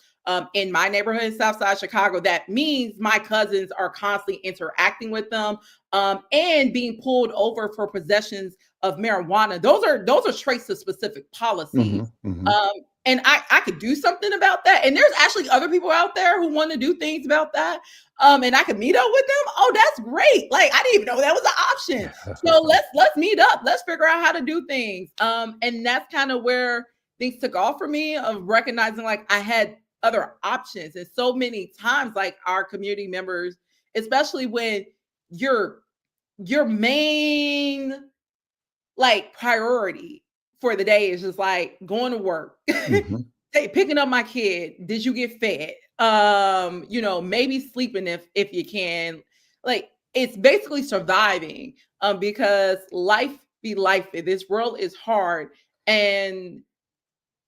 in my neighborhood in Southside Chicago. That means my cousins are constantly interacting with them and being pulled over for possessions of marijuana. Those are traits of specific policies. And I could do something about that. And there's actually other people out there who want to do things about that. And I could meet up with them. Oh, that's great. Like, I didn't even know that was an option. So let's meet up. Let's figure out how to do things. And that's kind of where things took off for me of recognizing like I had other options. And so many times, like our community members, especially when your main like priority for the day is just like going to work, picking up my kid. Did you get fed? Maybe sleeping if you can. Like it's basically surviving because life be life. This world is hard. And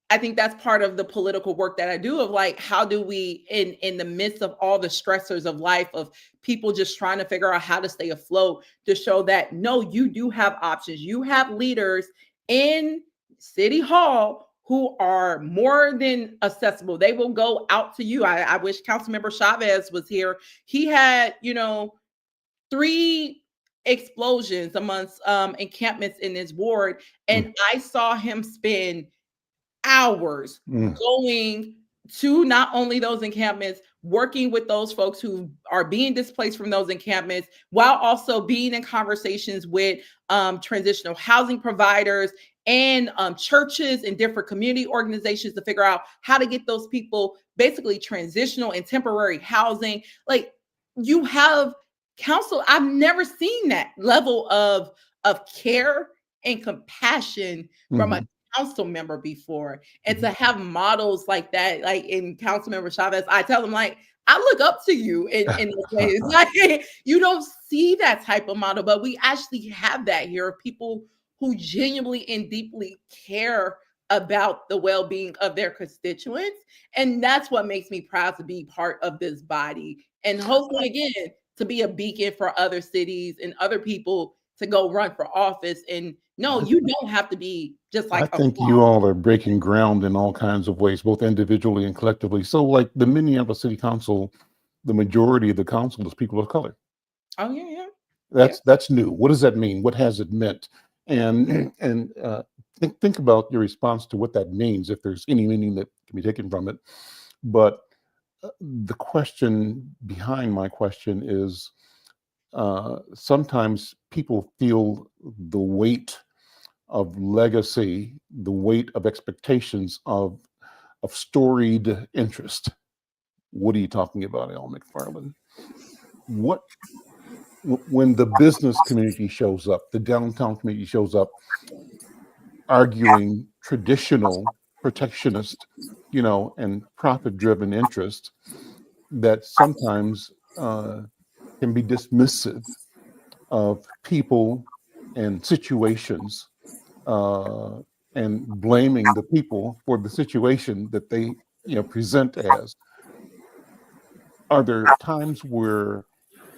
I think that's part of the political work that I do of like, how do we in the midst of all the stressors of life, of people just trying to figure out how to stay afloat, to show that, no, you do have options. You have leaders in City Hall who are more than accessible. They will go out to you. I wish Council Member Chavez was here. He had, 3 explosions amongst encampments in his ward. And I saw him spend hours going to not only those encampments, working with those folks who are being displaced from those encampments, while also being in conversations with transitional housing providers and churches and different community organizations to figure out how to get those people basically transitional and temporary housing. Like you have council, I've never seen that level of care and compassion from a council member before. And to have models like that, like in Council Member Chavez, I tell them like, I look up to you in this way. It's like, you don't see that type of model, but we actually have that here of people who genuinely and deeply care about the well-being of their constituents. And that's what makes me proud to be part of this body. And hopefully, again, to be a beacon for other cities and other people to go run for office. And no, you don't have to be just like I think you all are breaking ground in all kinds of ways, both individually and collectively. So like the Minneapolis City Council, the majority of the council is people of color. Oh, yeah. That's new. What does that mean? What has it meant? And think about your response to what that means, if there's any meaning that can be taken from it. But the question behind my question is, sometimes people feel the weight of legacy, the weight of expectations of storied interest. What are you talking about, Al McFarlane? When the business community shows up, the downtown community shows up, arguing traditional protectionist, and profit-driven interest, that sometimes can be dismissive of people and situations, and blaming the people for the situation that they present as. Are there times where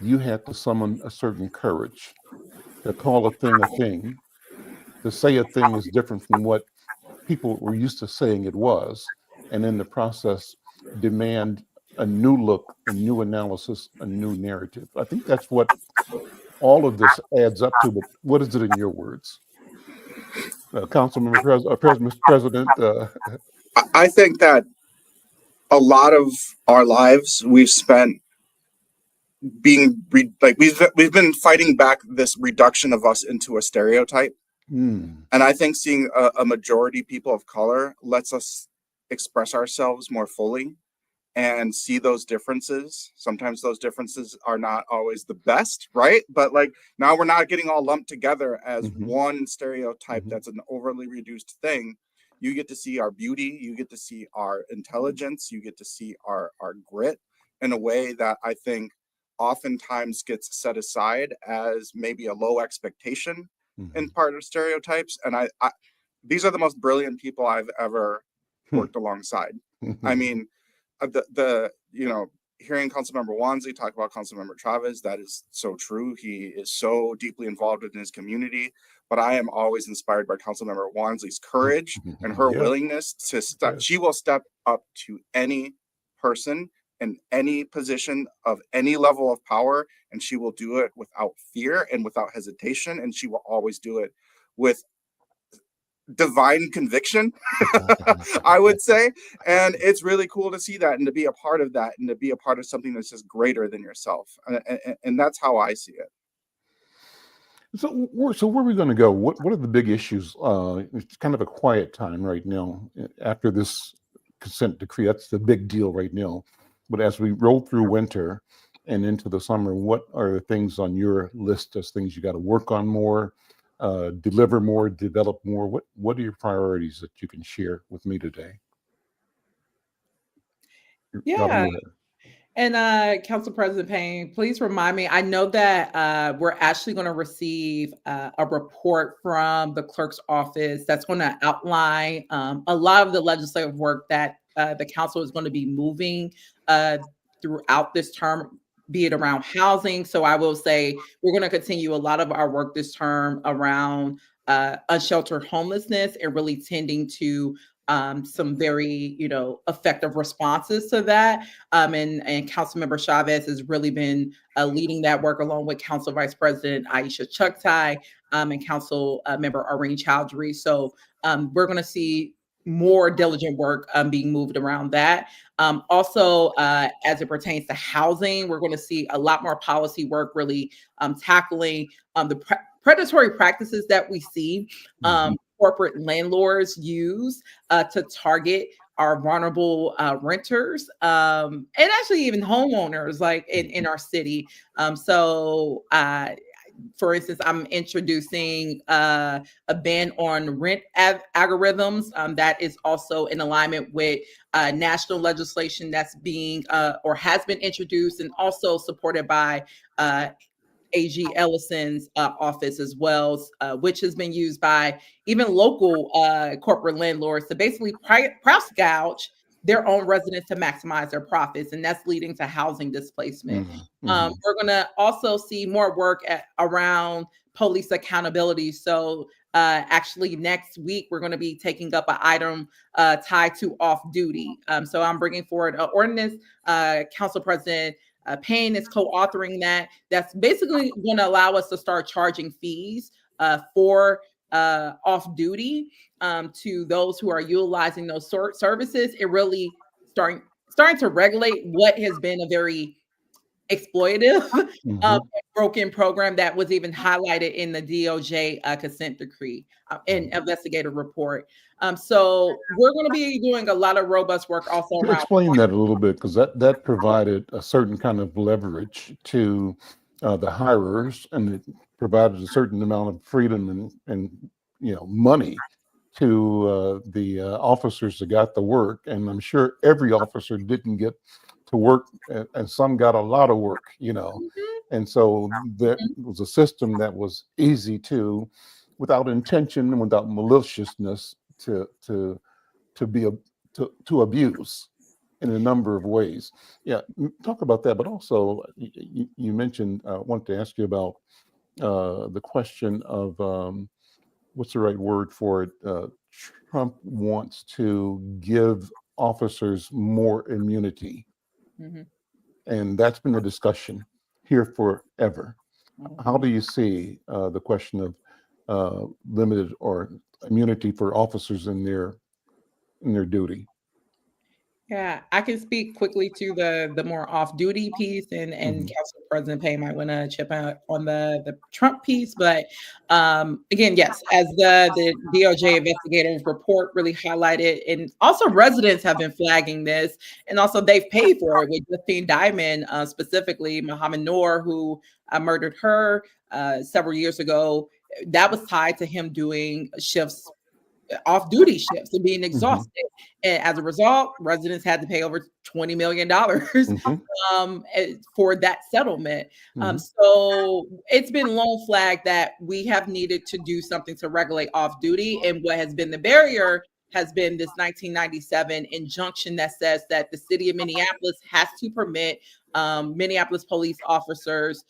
you had to summon a certain courage to call a thing, to say a thing is different from what people were used to saying it was, and in the process demand a new look, a new analysis, a new narrative? I think that's what all of this adds up to, but what is it in your words? Councilmember Mr. President. I think that a lot of our lives we've spent being we've been fighting back this reduction of us into a stereotype. And I think seeing a majority people of color lets us express ourselves more fully and see those differences. Sometimes those differences are not always the best, right? But like now we're not getting all lumped together as one stereotype that's an overly reduced thing. You get to see our beauty, you get to see our intelligence, you get to see our grit in a way that I think oftentimes gets set aside as maybe a low expectation in part of stereotypes. And I these are the most brilliant people I've ever worked alongside. I mean, hearing Councilmember Wonsley talk about Councilmember Chavez, that is so true. He is so deeply involved in his community. But I am always inspired by Councilmember Wonsley's courage and her willingness to step. She will step up to any person in any position of any level of power, and she will do it without fear and without hesitation, and she will always do it with divine conviction, I would say. And it's really cool to see that and to be a part of that and to be a part of something that's just greater than yourself. And that's how I see it. So where are we going to go? What are the big issues? It's kind of a quiet time right now after this consent decree. That's the big deal right now. But as we roll through winter and into the summer, what are the things on your list as things you got to work on more, deliver more, develop more? What are your priorities that you can share with me today? Yeah. Robin, And Council President Payne, please remind me. I know that we're actually going to receive a report from the clerk's office that's going to outline a lot of the legislative work that the council is going to be moving throughout this term, be it around housing. So I will say we're going to continue a lot of our work this term around unsheltered homelessness and really tending to some very, effective responses to that. And Council Member Chavez has really been leading that work along with Council Vice President Aisha Chuktai and Council Member Irene Chowdhury. So we're going to see more diligent work being moved around that. Also, as it pertains to housing, we're going to see a lot more policy work really tackling the predatory practices that we see corporate landlords use to target our vulnerable renters and actually even homeowners like in our city. For instance, I'm introducing a ban on rent algorithms that is also in alignment with national legislation that's being or has been introduced and also supported by AG Ellison's office as well, which has been used by even local corporate landlords to basically price gouge their own residents to maximize their profits, and that's leading to housing displacement. We're going to also see more work around police accountability. So actually next week, we're going to be taking up an item tied to off-duty. So I'm bringing forward an ordinance. Council President Payne is co-authoring that. That's basically going to allow us to start charging fees for off-duty to those who are utilizing those services. It really starting to regulate what has been a very exploitative broken program that was even highlighted in the DOJ consent decree and investigative report. So we're going to be doing a lot of robust work also around. Explain that a little bit, because that provided a certain kind of leverage to the hirers, and it provided a certain amount of freedom and money to the officers that got the work. And I'm sure every officer didn't get to work, and some got a lot of work, And so there was a system that was easy to, without intention and without maliciousness, to abuse in a number of ways. Yeah, talk about that. But also, you mentioned, I wanted to ask you about the question of what's the right word for it? Trump wants to give officers more immunity. And that's been a discussion here forever. How do you see the question of limited or immunity for officers in their duty? Yeah, I can speak quickly to the more off-duty piece, and Council President Payne might want to chip out on the Trump piece. But again, yes, as the DOJ investigative report really highlighted, and also residents have been flagging this, and also they've paid for it with Justine Diamond, specifically Muhammad Noor, who murdered her several years ago. That was tied to him doing shifts, off-duty shifts, and being exhausted. And as a result, residents had to pay over $20 million for that settlement. So it's been long flagged that we have needed to do something to regulate off-duty. And what has been the barrier has been this 1997 injunction that says that the city of Minneapolis has to permit Minneapolis police officers,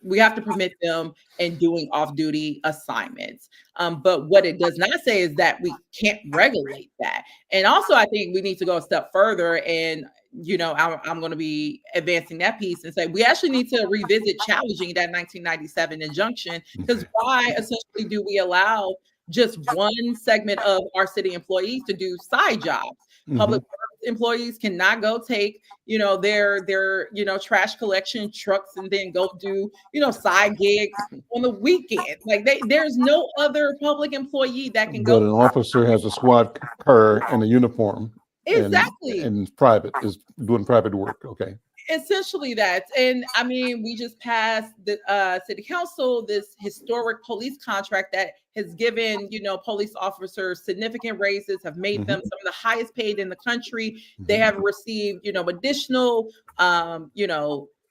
we have to permit them in doing off-duty assignments. But what it does not say is that we can't regulate that. And also, I think we need to go a step further. And, I'm going to be advancing that piece and say we actually need to revisit challenging that 1997 injunction, because why essentially do we allow just one segment of our city employees to do side jobs? Public works employees cannot go take, their trash collection trucks and then go do, side gigs on the weekend. Like there's no other public employee that can But go. an officer has a SWAT car and a uniform. Exactly. And is doing private work. Okay. Essentially that. And I mean, we just passed the city council this historic police contract that has given, police officers significant raises, have made them some of the highest paid in the country. They have received, additional,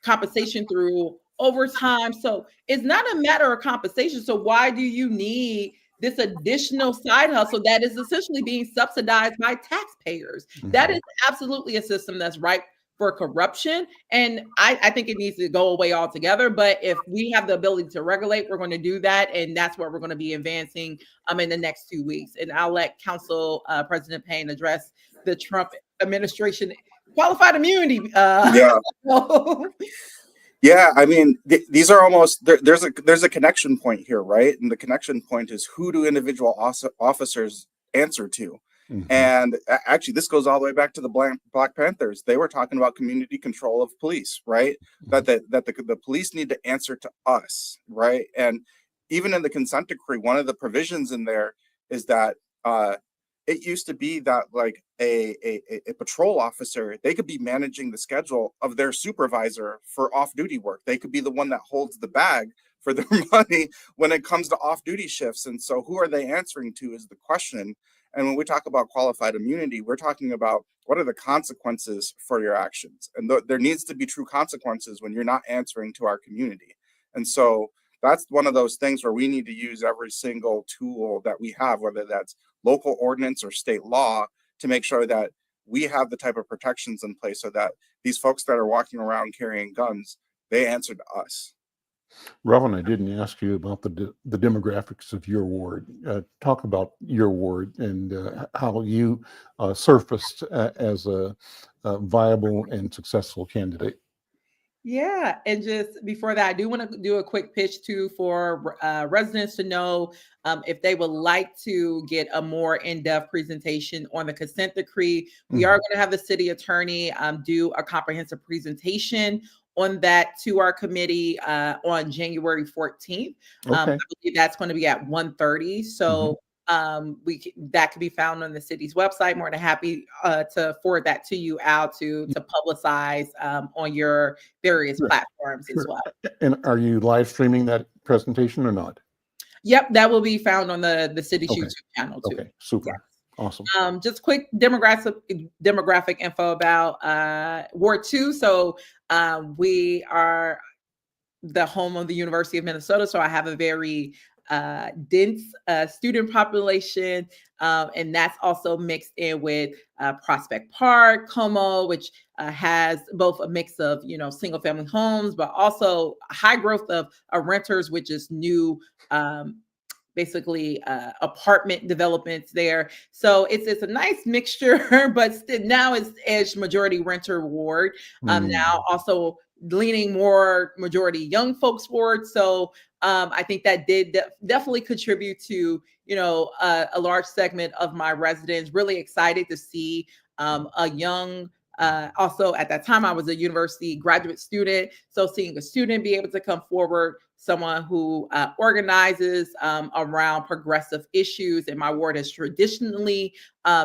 compensation through overtime. So it's not a matter of compensation. So why do you need this additional side hustle that is essentially being subsidized by taxpayers? That is absolutely a system that's ripe for corruption. And I think it needs to go away altogether. But if we have the ability to regulate, we're going to do that. And that's what we're going to be advancing in the next 2 weeks. And I'll let Council President Payne address the Trump administration qualified immunity. Yeah, I mean, these are almost there's a connection point here, right? And the connection point is, who do individual officers answer to? And actually, this goes all the way back to the Black Panthers. They were talking about community control of police, right? That the police need to answer to us, right? And even in the consent decree, one of the provisions in there is that it used to be that like a patrol officer, they could be managing the schedule of their supervisor for off-duty work. They could be the one that holds the bag for their money when it comes to off-duty shifts. And so who are they answering to is the question. And when we talk about qualified immunity, we're talking about what are the consequences for your actions. And there needs to be true consequences when you're not answering to our community. And so that's one of those things where we need to use every single tool that we have, whether that's local ordinance or state law, to make sure that we have the type of protections in place so that these folks that are walking around carrying guns, they answer to us. Robin, I didn't ask you about the demographics of your ward. Talk about your ward and how you surfaced as a viable and successful candidate. Yeah, and just before that, I do want to do a quick pitch too for residents to know if they would like to get a more in-depth presentation on the consent decree. We are going to have the city attorney do a comprehensive presentation on that to our committee on January 14th. I believe that's going to be at 1:30. So that can be found on the city's website. More than happy to forward that to you, Al, to publicize on your various platforms as well. And are you live streaming that presentation or not? Yep, that will be found on the city's YouTube channel too. Okay, super. Yeah. Awesome. Just quick demographic info about Ward 2. So we are the home of the University of Minnesota. So I have a very dense student population, and that's also mixed in with Prospect Park, Como, which has both a mix of single family homes, but also a high growth of renters, which is new basically apartment developments there. So it's a nice mixture, but now it's majority renter ward. Now also leaning more majority young folks ward. So I think that did definitely contribute to, a large segment of my residents. Really excited to see a young, also at that time I was a university graduate student. So seeing a student be able to come forward, someone who organizes around progressive issues, and my ward has traditionally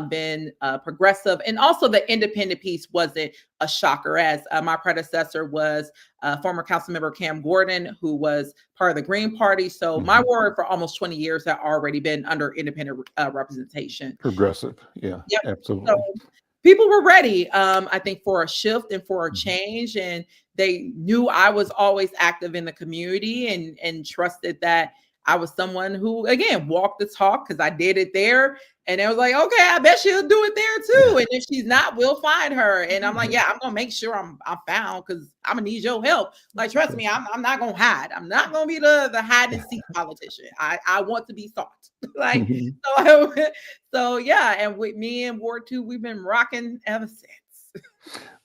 been progressive. And also the independent piece wasn't a shocker, as my predecessor was former Council Member Cam Gordon, who was part of the Green Party. So my ward for almost 20 years had already been under independent representation. Progressive, yeah, absolutely. So people were ready, I think, for a shift and for a change. And they knew I was always active in the community and trusted that I was someone who, again, walked the talk because I did it there. And it was like, okay, I bet she'll do it there too. And if she's not, we'll find her. And I'm like, yeah, I'm going to make sure I'm found because I'm going to need your help. Like, trust me, I'm not going to hide. I'm not going to be the hide and seek politician. I want to be sought. Like, so yeah. And with me and Ward 2, we've been rocking ever since.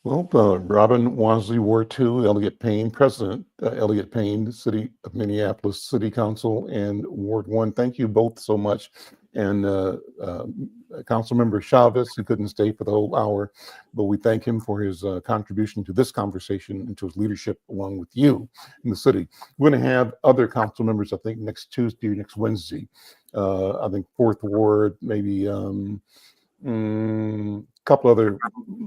Well, Robin Wonsley, Ward 2, Elliott Payne, President Elliott Payne, City of Minneapolis City Council, and Ward 1. Thank you both so much. and Council Member Chavez, who couldn't stay for the whole hour, but we thank him for his contribution to this conversation and to his leadership along with you in the city. We're going to have other council members, I think, next Tuesday or next Wednesday. I think 4th Ward, maybe a couple other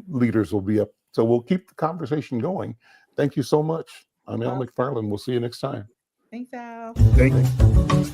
leaders will be up. So we'll keep the conversation going. Thank you so much. I'm Al McFarlane. We'll see you next time. Thanks, Al. Thank you.